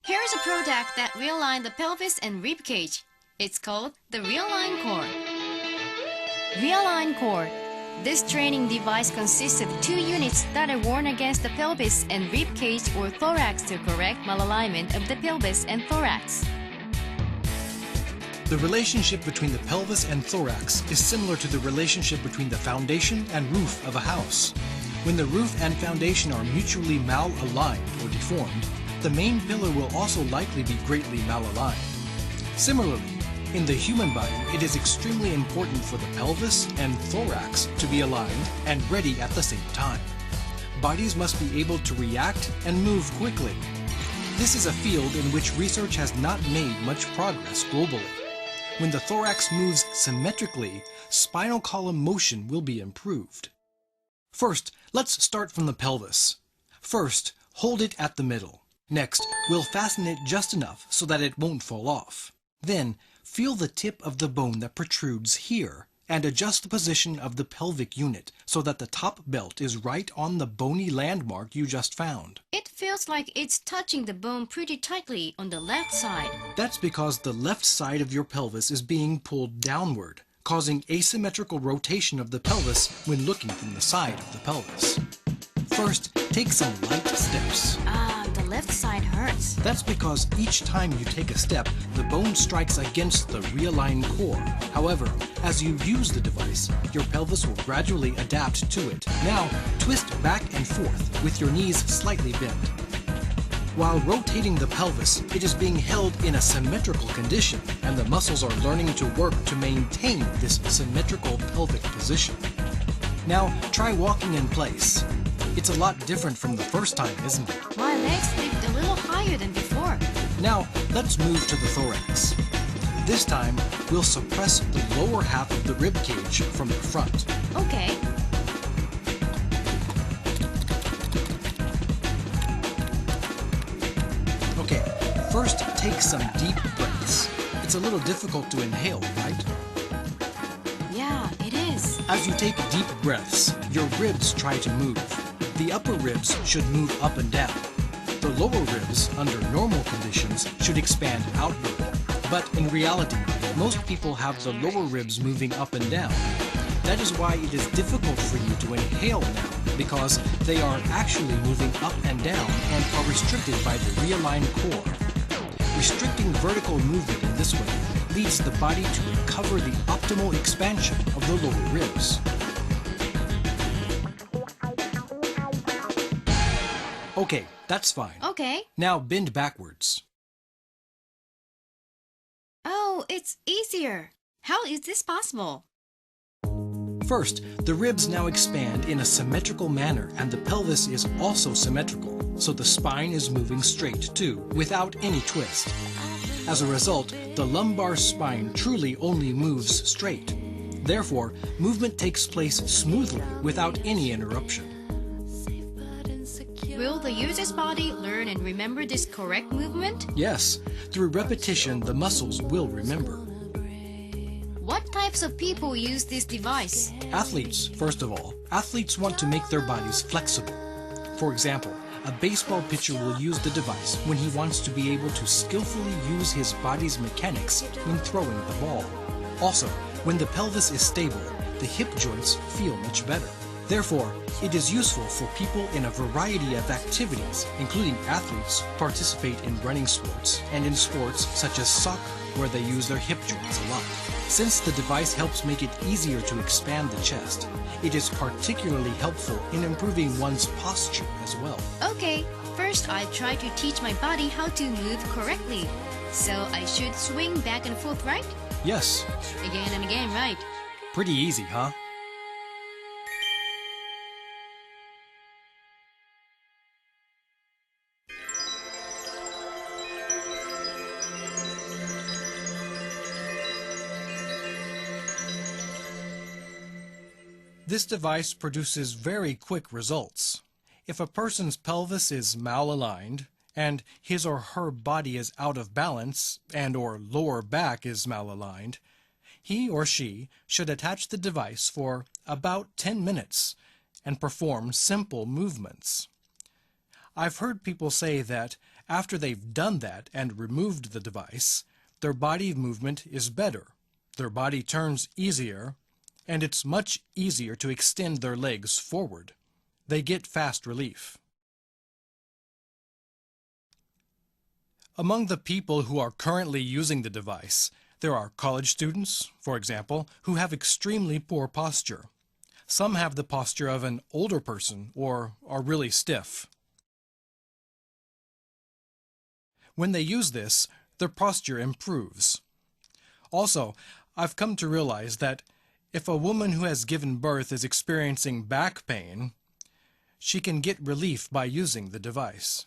Here's a product that realigns the pelvis and rib cage. It's called the ReaLine Core. ReaLine Core. This training device consists of 2 units that are worn against the pelvis and rib cage or thorax to correct malalignment of the pelvis and thorax. The relationship between the pelvis and thorax is similar to the relationship between the foundation and roof of a house. When the roof and foundation are mutually malaligned or deformed, the main pillar will also likely be greatly malaligned. Similarly, in the human body, it is extremely important for the pelvis and thorax to be aligned and ready at the same time. Bodies must be able to react and move quickly. This is a field in which research has not made much progress globally. When the thorax moves symmetrically, spinal column motion will be improved. First, let's start from the pelvis. First, hold it at the middle. Next, we'll fasten it just enough so that it won't fall off. Then, feel the tip of the bone that protrudes here and adjust the position of the pelvic unit so that the top belt is right on the bony landmark you just found. It feels like it's touching the bone pretty tightly on the left side. That's because the left side of your pelvis is being pulled downward, causing asymmetrical rotation of the pelvis when looking from the side of the pelvis. First, take some light steps. The left side hurts. That's because each time you take a step, the bone strikes against the ReaLine Core. However, as you use the device, your pelvis will gradually adapt to it. Now, twist back and forth with your knees slightly bent. While rotating the pelvis, it is being held in a symmetrical condition, and the muscles are learning to work to maintain this symmetrical pelvic position. Now, try walking in place. It's a lot different from the first time, isn't it? My legs lift a little higher than before. Now, let's move to the thorax. This time, we'll suppress the lower half of the rib cage from the front. Okay. Okay, first take some deep breaths. It's a little difficult to inhale, right? Yeah, it is. As you take deep breaths, your ribs try to move. The upper ribs should move up and down. The lower ribs, under normal conditions, should expand outward. But in reality, most people have the lower ribs moving up and down. That is why it is difficult for you to inhale now, because they are actually moving up and down and are restricted by the ReaLine Core. Restricting vertical movement in this way leads the body to recover the optimal expansion of the lower ribs. Okay, that's fine. Okay. Now bend backwards. Oh, it's easier. How is this possible? First, the ribs now expand in a symmetrical manner and the pelvis is also symmetrical, so the spine is moving straight too, without any twist. As a result, the lumbar spine truly only moves straight. Therefore, movement takes place smoothly without any interruption. Will the user's body learn and remember this correct movement? Yes, through repetition, the muscles will remember. What types of people use this device? Athletes, first of all. Athletes want to make their bodies flexible. For example, a baseball pitcher will use the device when he wants to be able to skillfully use his body's mechanics when throwing the ball. Also, when the pelvis is stable, the hip joints feel much better. Therefore, it is useful for people in a variety of activities, including athletes who participate in running sports and in sports such as soccer, where they use their hip joints a lot. Since the device helps make it easier to expand the chest, it is particularly helpful in improving one's posture as well. Okay, first I try to teach my body how to move correctly. So I should swing back and forth, right? Yes. Again and again, right? Pretty easy, huh? This device produces very quick results. If a person's pelvis is malaligned, and his or her body is out of balance, and or lower back is malaligned, he or she should attach the device for about 10 minutes and perform simple movements. I've heard people say that After they've done that and removed the device, their body movement is better, their body turns easier, and it's much easier to extend their legs forward. They get fast relief. Among the people who are currently using the device, there are college students, for example, who have extremely poor posture. Some have the posture of an older person or are really stiff. When they use this, their posture improves. Also, I've come to realize that if a woman who has given birth is experiencing back pain, she can get relief by using the device.